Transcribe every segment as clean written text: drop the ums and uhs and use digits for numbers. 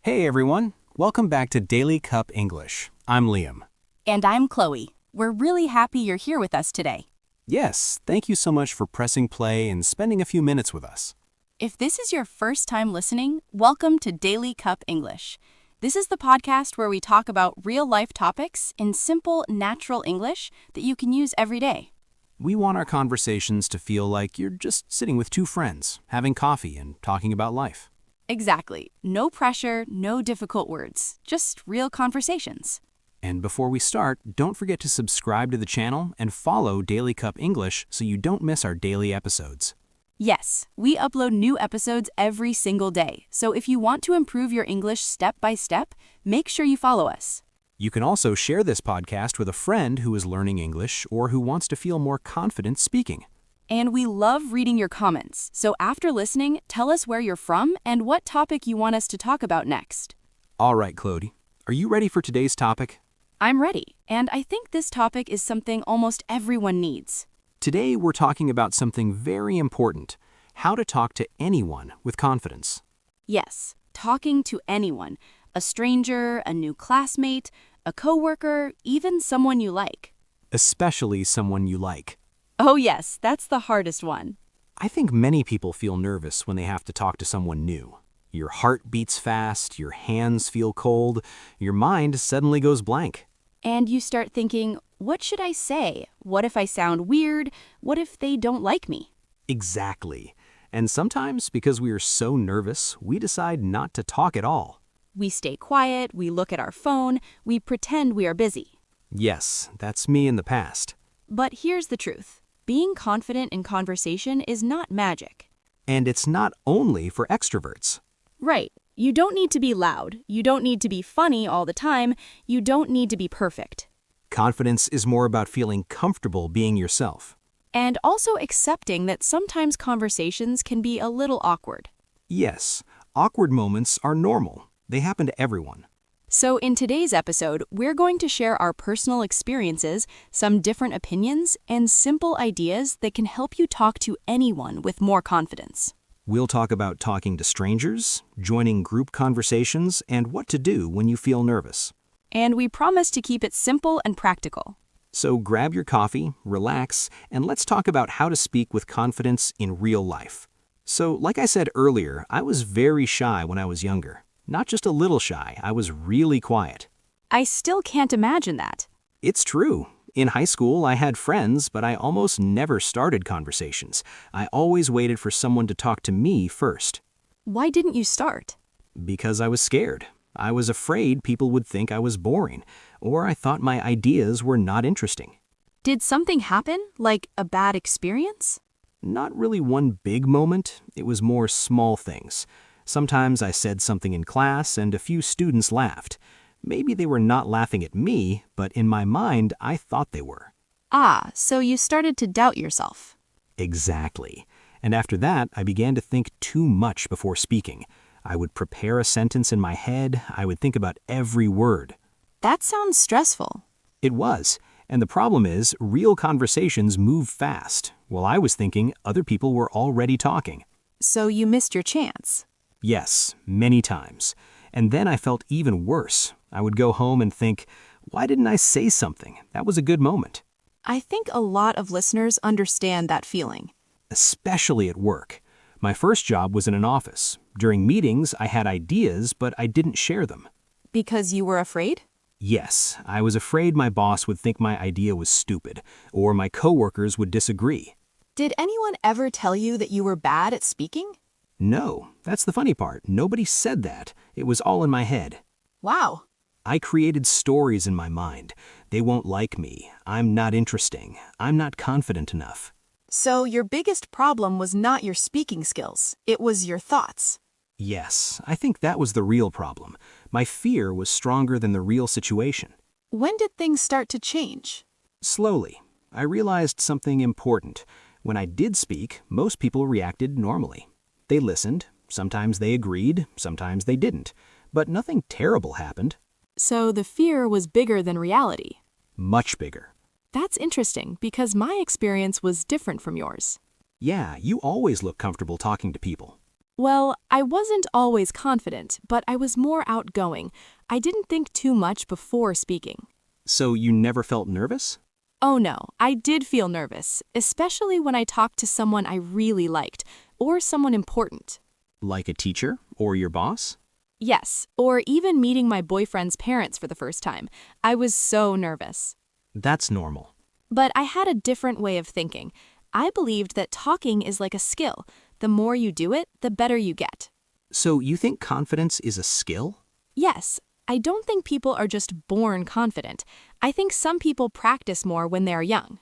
Hey everyone, welcome back to Daily Cup English. I'm Liam. And I'm Chloe. We're really happy you're here with us today. Yes, thank you so much for pressing play and spending a few minutes with us. If this is your first time listening, welcome to Daily Cup English. This is the podcast where we talk about real-life topics in simple, natural English that you can use every day. We want our conversations to feel like you're just sitting with two friends, having coffee and talking about life. Exactly. No pressure, no difficult words, just real conversations. And before we start, don't forget to subscribe to the channel and follow Daily Cup English so you don't miss our daily episodes. Yes, we upload new episodes every single day, so if you want to improve your English step by step, make sure you follow us. You can also share this podcast with a friend who is learning English or who wants to feel more confident speaking. And we love reading your comments, so after listening, tell us where you're from and what topic you want us to talk about next. All right, Chloe, are you ready for today's topic? I'm ready, and I think this topic is something almost everyone needs. Today, we're talking about something very important, how to talk to anyone with confidence. Yes, talking to anyone, a stranger, a new classmate, a coworker, even someone you like. Especially someone you like. Oh yes, that's the hardest one. I think many people feel nervous when they have to talk to someone new. Your heart beats fast, your hands feel cold, your mind suddenly goes blank. And you start thinking, what should I say? What if I sound weird? What if they don't like me? Exactly. And sometimes, because we are so nervous, we decide not to talk at all. We stay quiet, we look at our phone, we pretend we are busy. Yes, that's me in the past. But here's the truth. Being confident in conversation is not magic. And it's not only for extroverts. Right. You don't need to be loud. You don't need to be funny all the time. You don't need to be perfect. Confidence is more about feeling comfortable being yourself. And also accepting that sometimes conversations can be a little awkward. Yes, awkward moments are normal. They happen to everyone. So in today's episode, we're going to share our personal experiences, some different opinions, and simple ideas that can help you talk to anyone with more confidence. We'll talk about talking to strangers, joining group conversations, and what to do when you feel nervous. And we promise to keep it simple and practical. So grab your coffee, relax, and let's talk about how to speak with confidence in real life. So, like I said earlier, I was very shy when I was younger. Not just a little shy, I was really quiet. I still can't imagine that. It's true. In high school, I had friends, but I almost never started conversations. I always waited for someone to talk to me first. Why didn't you start? Because I was scared. I was afraid people would think I was boring, or I thought my ideas were not interesting. Did something happen, like a bad experience? Not really one big moment. It was more small things. Sometimes I said something in class and a few students laughed. Maybe they were not laughing at me, but in my mind, I thought they were. Ah, so you started to doubt yourself. Exactly. And after that, I began to think too much before speaking. I would prepare a sentence in my head. I would think about every word. That sounds stressful. It was. And the problem is, real conversations move fast. While I was thinking, other people were already talking. So you missed your chance. Yes, many times. And then I felt even worse. I would go home and think, why didn't I say something? That was a good moment. I think a lot of listeners understand that feeling. Especially at work. My first job was in an office. During meetings, I had ideas, but I didn't share them. Because you were afraid? Yes, I was afraid my boss would think my idea was stupid, or my coworkers would disagree. Did anyone ever tell you that you were bad at speaking? No, that's the funny part. Nobody said that. It was all in my head. Wow. I created stories in my mind. They won't like me. I'm not interesting. I'm not confident enough. So your biggest problem was not your speaking skills. It was your thoughts. Yes, I think that was the real problem. My fear was stronger than the real situation. When did things start to change? Slowly, I realized something important. When I did speak, most people reacted normally. They listened. Sometimes they agreed, sometimes they didn't. But nothing terrible happened. So the fear was bigger than reality. Much bigger. That's interesting because my experience was different from yours. Yeah, you always look comfortable talking to people. Well, I wasn't always confident, but I was more outgoing. I didn't think too much before speaking. So you never felt nervous? Oh no, I did feel nervous, especially when I talked to someone I really liked, or someone important. Like a teacher or your boss? Yes, or even meeting my boyfriend's parents for the first time. I was so nervous. That's normal. But I had a different way of thinking. I believed that talking is like a skill. The more you do it, the better you get. So you think confidence is a skill? Yes, I don't think people are just born confident. I think some people practice more when they're young.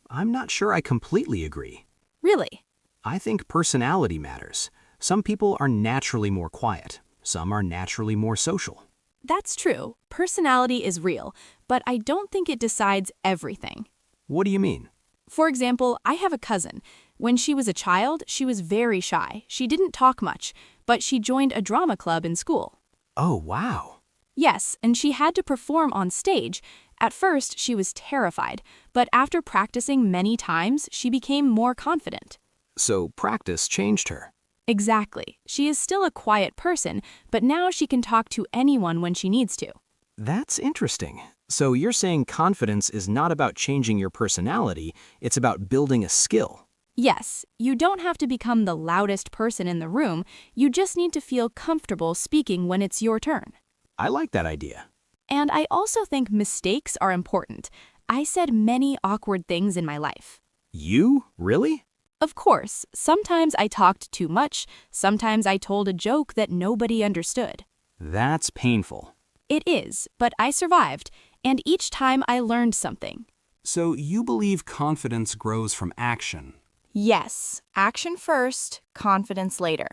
I'm not sure I completely agree. Really? I think personality matters. Some people are naturally more quiet. Some are naturally more social. That's true. Personality is real, but I don't think it decides everything. What do you mean? For example, I have a cousin. When she was a child, she was very shy. She didn't talk much, but she joined a drama club in school. Oh, wow. Yes, and she had to perform on stage. At first, she was terrified, but after practicing many times, she became more confident. So practice changed her. Exactly. She is still a quiet person, but now she can talk to anyone when she needs to. That's interesting. So you're saying confidence is not about changing your personality, it's about building a skill. Yes, you don't have to become the loudest person in the room, you just need to feel comfortable speaking when it's your turn. I like that idea. And I also think mistakes are important. I said many awkward things in my life. You? Really? Of course, sometimes I talked too much, sometimes I told a joke that nobody understood. That's painful. It is, but I survived, and each time I learned something. So you believe confidence grows from action. Yes, action first, confidence later.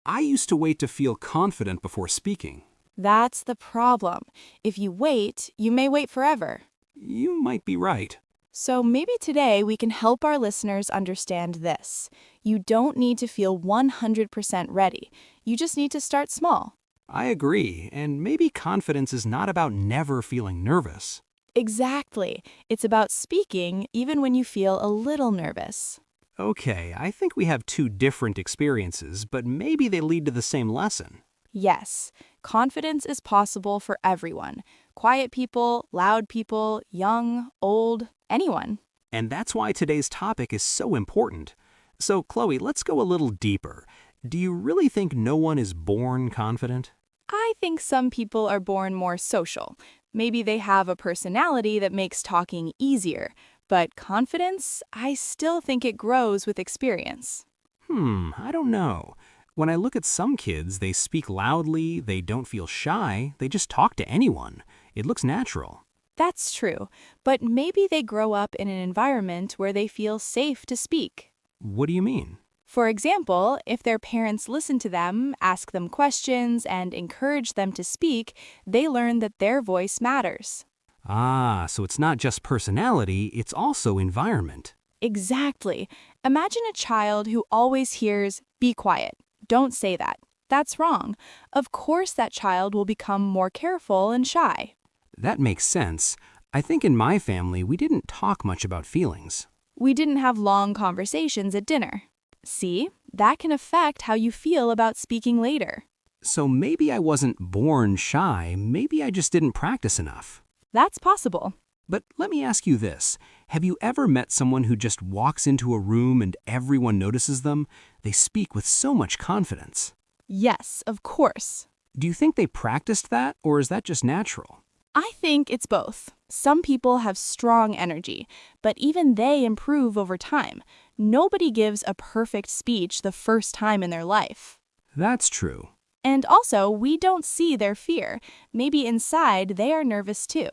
I used to wait to feel confident before speaking. That's the problem. If you wait, you may wait forever. You might be right. So maybe today we can help our listeners understand this. You don't need to feel 100% ready. You just need to start small. I agree, and maybe confidence is not about never feeling nervous. Exactly. It's about speaking even when you feel a little nervous. Okay, I think we have two different experiences, but maybe they lead to the same lesson. Yes, confidence is possible for everyone. Quiet people, loud people, young, old, anyone. And that's why today's topic is so important. So, Chloe, let's go a little deeper. Do you really think no one is born confident? I think some people are born more social. Maybe they have a personality that makes talking easier. But confidence, I still think it grows with experience. I don't know. When I look at some kids, they speak loudly, they don't feel shy, they just talk to anyone. It looks natural. That's true, but maybe they grow up in an environment where they feel safe to speak. What do you mean? For example, if their parents listen to them, ask them questions, and encourage them to speak, they learn that their voice matters. Ah, so it's not just personality, it's also environment. Exactly. Imagine a child who always hears, "Be quiet. Don't say that." That's wrong. Of course that child will become more careful and shy. That makes sense. I think in my family, we didn't talk much about feelings. We didn't have long conversations at dinner. See, that can affect how you feel about speaking later. So maybe I wasn't born shy, maybe I just didn't practice enough. That's possible. But let me ask you this. Have you ever met someone who just walks into a room and everyone notices them? They speak with so much confidence. Yes, of course. Do you think they practiced that, or is that just natural? I think it's both. Some people have strong energy, but even they improve over time. Nobody gives a perfect speech the first time in their life. That's true. And also, we don't see their fear. Maybe inside they are nervous too.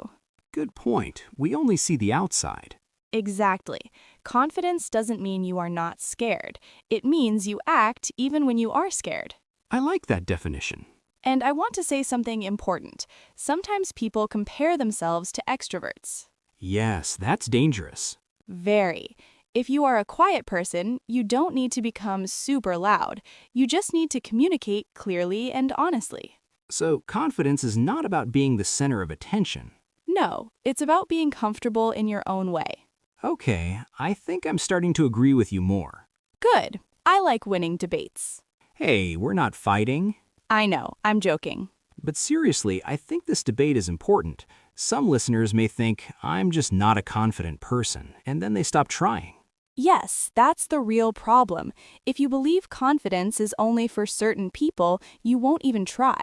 Good point. We only see the outside. Exactly. Confidence doesn't mean you are not scared. It means you act even when you are scared. I like that definition. And I want to say something important. Sometimes people compare themselves to extroverts. Yes, that's dangerous. Very. If you are a quiet person, you don't need to become super loud. You just need to communicate clearly and honestly. So confidence is not about being the center of attention. No, it's about being comfortable in your own way. Okay, I think I'm starting to agree with you more. Good. I like winning debates. Hey, we're not fighting. I know, I'm joking. But seriously, I think this debate is important. Some listeners may think, I'm just not a confident person, and then they stop trying. Yes, that's the real problem. If you believe confidence is only for certain people, you won't even try.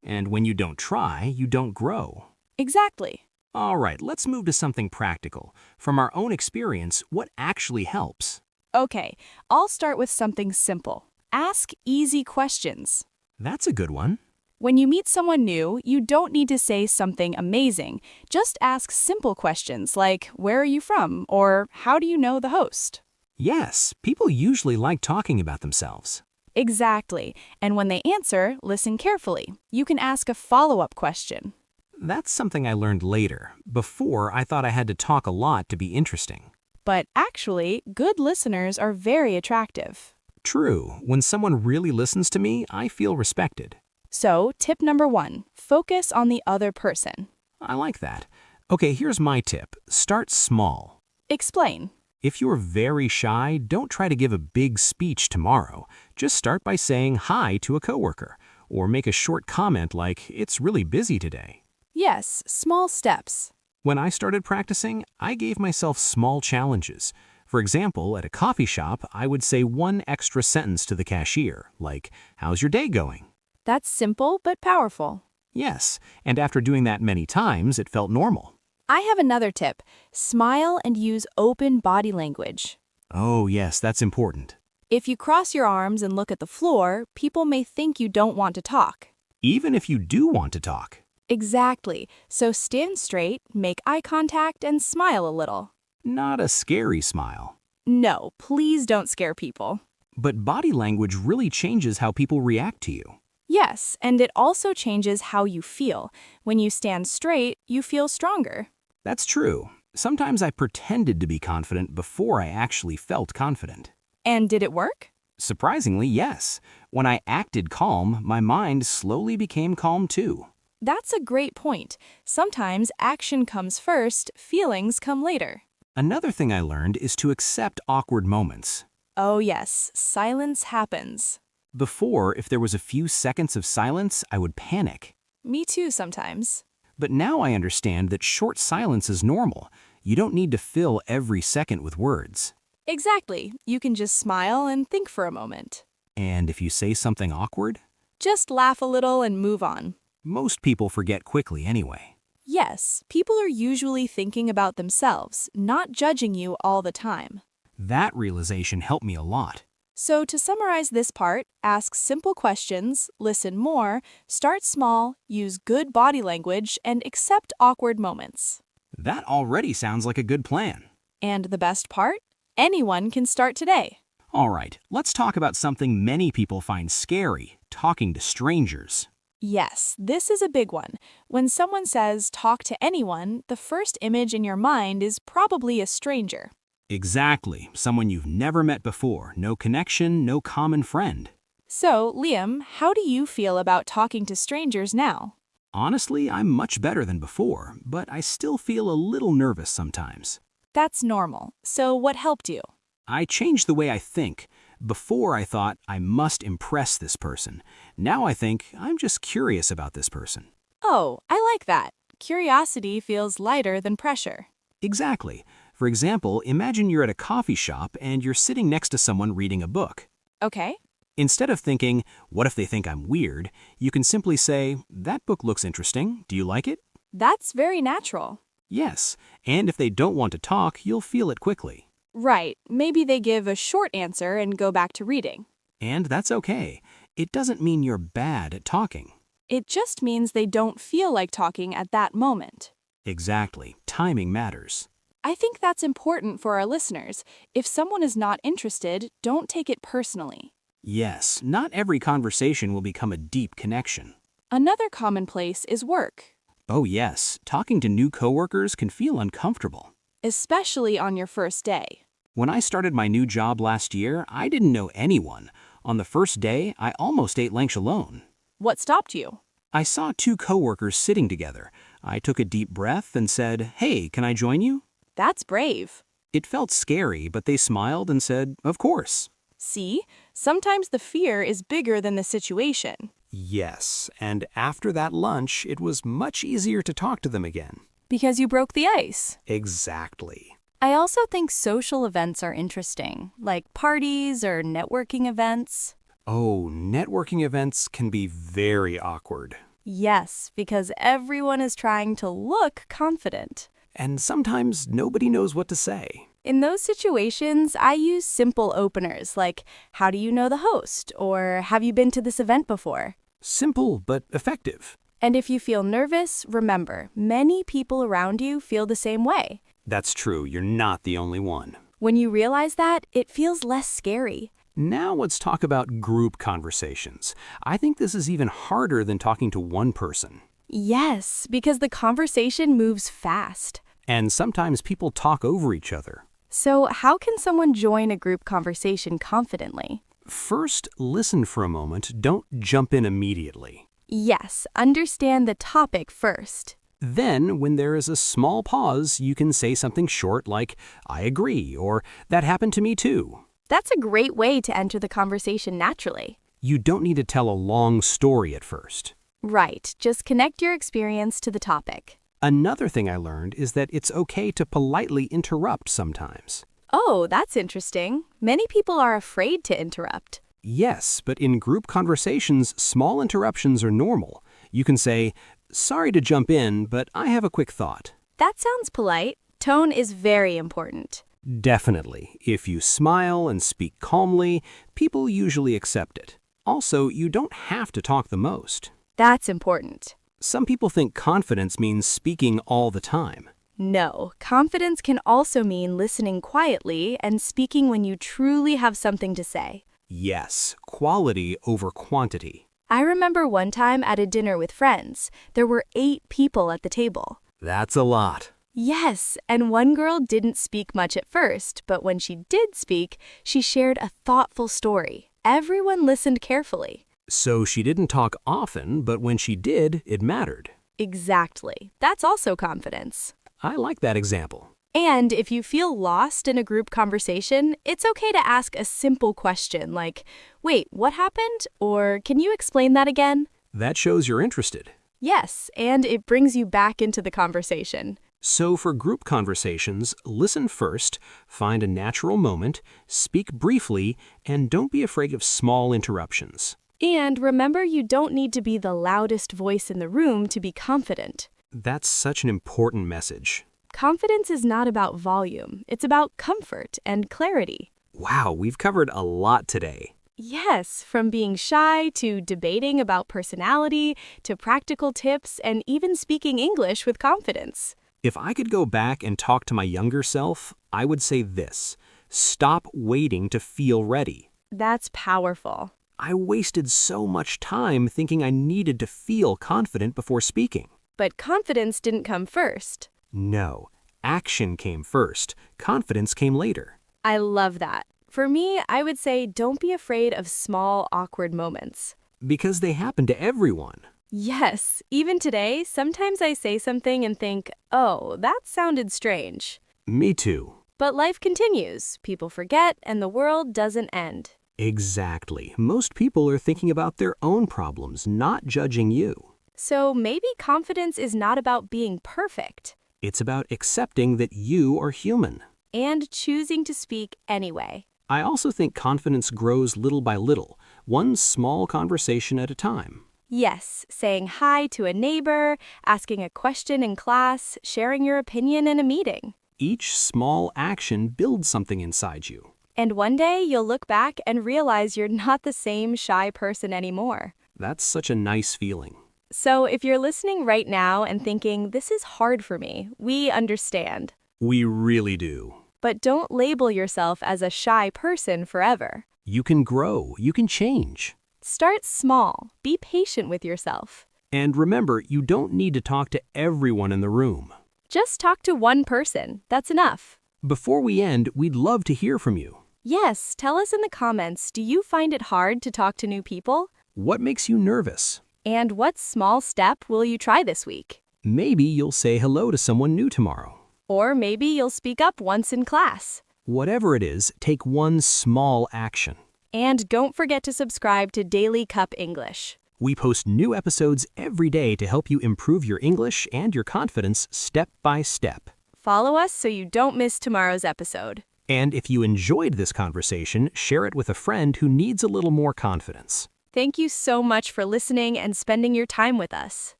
And when you don't try, you don't grow. Exactly. All right, let's move to something practical. From our own experience, what actually helps? Okay, I'll start with something simple. Ask easy questions. That's a good one. When you meet someone new, you don't need to say something amazing. Just ask simple questions like, "Where are you from?" or "How do you know the host?" Yes, people usually like talking about themselves. Exactly. And when they answer, listen carefully. You can ask a follow-up question. That's something I learned later. Before, I thought I had to talk a lot to be interesting. But actually, good listeners are very attractive. True, when someone really listens to me, I feel respected. So, tip number 1, focus on the other person. I like that. Okay, here's my tip. Start small. Explain. If you're very shy, don't try to give a big speech tomorrow. Just start by saying hi to a coworker, or make a short comment like, "It's really busy today." Yes, small steps. When I started practicing, I gave myself small challenges. For example, at a coffee shop, I would say one extra sentence to the cashier, like, "How's your day going?" That's simple but powerful. Yes, and after doing that many times, it felt normal. I have another tip. Smile and use open body language. Oh, yes, that's important. If you cross your arms and look at the floor, people may think you don't want to talk. Even if you do want to talk. Exactly. So stand straight, make eye contact, and smile a little. Not a scary smile. No, please don't scare people. But body language really changes how people react to you. Yes, and it also changes how you feel. When you stand straight, you feel stronger. That's true. Sometimes I pretended to be confident before I actually felt confident. And did it work? Surprisingly, yes. When I acted calm, my mind slowly became calm too. That's a great point. Sometimes action comes first, feelings come later. Another thing I learned is to accept awkward moments. Oh yes, silence happens. Before, if there was a few seconds of silence, I would panic. Me too sometimes. But now I understand that short silence is normal. You don't need to fill every second with words. Exactly. You can just smile and think for a moment. And if you say something awkward, Just laugh a little and move on. most people forget quickly anyway. Yes, people are usually thinking about themselves, not judging you all the time. That realization helped me a lot. So to summarize this part, ask simple questions, listen more, start small, use good body language, and accept awkward moments. That already sounds like a good plan. And the best part? Anyone can start today. All right, let's talk about something many people find scary, talking to strangers. Yes, this is a big one. When someone says talk to anyone, the first image in your mind is probably a stranger. Exactly, someone you've never met before, no connection, no common friend. So, Liam, how do you feel about talking to strangers now? Honestly, I'm much better than before, but I still feel a little nervous sometimes. That's normal. So what helped you? I changed the way I think. Before I thought I must impress this person. Now I think I'm just curious about this person. Oh, I like that. Curiosity feels lighter than pressure. Exactly. For example, imagine you're at a coffee shop and you're sitting next to someone reading a book. Okay. Instead of thinking, what if they think I'm weird, you can simply say, that book looks interesting. Do you like it? That's very natural. Yes. And if they don't want to talk, you'll feel it quickly. Right. Maybe they give a short answer and go back to reading. And that's okay. It doesn't mean you're bad at talking. It just means they don't feel like talking at that moment. Exactly. Timing matters. I think that's important for our listeners. If someone is not interested, don't take it personally. Yes, not every conversation will become a deep connection. Another common place is work, Oh yes, talking to new coworkers can feel uncomfortable. especially on your first day. When I started my new job last year, I didn't know anyone. On the first day, I almost ate lunch alone. What stopped you? I saw two coworkers sitting together. I took a deep breath and said, "Hey, can I join you?" That's brave. It felt scary, but they smiled and said, "Of course." See, Sometimes the fear is bigger than the situation. Yes, and after that lunch, it was much easier to talk to them again. Because you broke the ice. Exactly. I also think social events are interesting, like parties or networking events. Oh, networking events can be very awkward. Yes, because everyone is trying to look confident. And sometimes nobody knows what to say. In those situations, I use simple openers like, how do you know the host? Or have you been to this event before? Simple but effective. And if you feel nervous, remember, many people around you feel the same way. That's true, you're not the only one. When you realize that, it feels less scary. Now let's talk about group conversations. I think this is even harder than talking to one person. Yes, because the conversation moves fast. And sometimes people talk over each other. So how can someone join a group conversation confidently? First, listen for a moment. Don't jump in immediately. Yes, understand the topic first. Then, when there is a small pause, you can say something short like, I agree, or that happened to me too. That's a great way to enter the conversation naturally. You don't need to tell a long story at first. Right, just connect your experience to the topic. Another thing I learned is that it's okay to politely interrupt sometimes. Oh, that's interesting. Many people are afraid to interrupt. Yes, but in group conversations, small interruptions are normal. You can say, sorry to jump in, but I have a quick thought. That sounds polite. Tone is very important. Definitely. If you smile and speak calmly, people usually accept it. Also, you don't have to talk the most. That's important. Some people think confidence means speaking all the time. No, confidence can also mean listening quietly and speaking when you truly have something to say. Yes, quality over quantity. I remember one time at a dinner with friends, there were 8 people at the table. That's a lot. Yes, and one girl didn't speak much at first, but when she did speak, she shared a thoughtful story. Everyone listened carefully. So she didn't talk often, but when she did, it mattered. Exactly. That's also confidence. I like that example. And if you feel lost in a group conversation, it's okay to ask a simple question like, wait, what happened? Or can you explain that again? That shows you're interested. Yes, and it brings you back into the conversation. So for group conversations, listen first, find a natural moment, speak briefly, and don't be afraid of small interruptions. And remember, you don't need to be the loudest voice in the room to be confident. That's such an important message. Confidence is not about volume. It's about comfort and clarity. Wow, we've covered a lot today. Yes, from being shy to debating about personality to practical tips and even speaking English with confidence. If I could go back and talk to my younger self, I would say this: stop waiting to feel ready. That's powerful. I wasted so much time thinking I needed to feel confident before speaking. But confidence didn't come first. No, action came first. Confidence came later. I love that. For me, I would say don't be afraid of small, awkward moments. Because they happen to everyone. Yes, even today, sometimes I say something and think, oh, that sounded strange. Me too. But life continues, people forget, and the world doesn't end. Exactly. Most people are thinking about their own problems, not judging you. So maybe confidence is not about being perfect. It's about accepting that you are human. And choosing to speak anyway. I also think confidence grows little by little, one small conversation at a time. Yes, saying hi to a neighbor, asking a question in class, sharing your opinion in a meeting. Each small action builds something inside you. And one day you'll look back and realize you're not the same shy person anymore. That's such a nice feeling. So if you're listening right now and thinking, this is hard for me, we understand. We really do. But don't label yourself as a shy person forever. You can grow. You can change. Start small. Be patient with yourself. And remember, you don't need to talk to everyone in the room. Just talk to one person. That's enough. Before we end, we'd love to hear from you. Yes, tell us in the comments, do you find it hard to talk to new people? What makes you nervous? And what small step will you try this week? Maybe you'll say hello to someone new tomorrow. Or maybe you'll speak up once in class. Whatever it is, take one small action. And don't forget to subscribe to Daily Cup English. We post new episodes every day to help you improve your English and your confidence step by step. Follow us so you don't miss tomorrow's episode. And if you enjoyed this conversation, share it with a friend who needs a little more confidence. Thank you so much for listening and spending your time with us.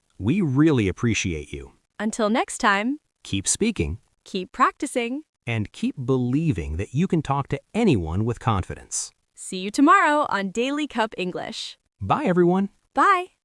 We really appreciate you. Until next time, Keep speaking keep practicing. and keep believing that you can talk to anyone with confidence. See you tomorrow on Daily Cup English. Bye, everyone. Bye.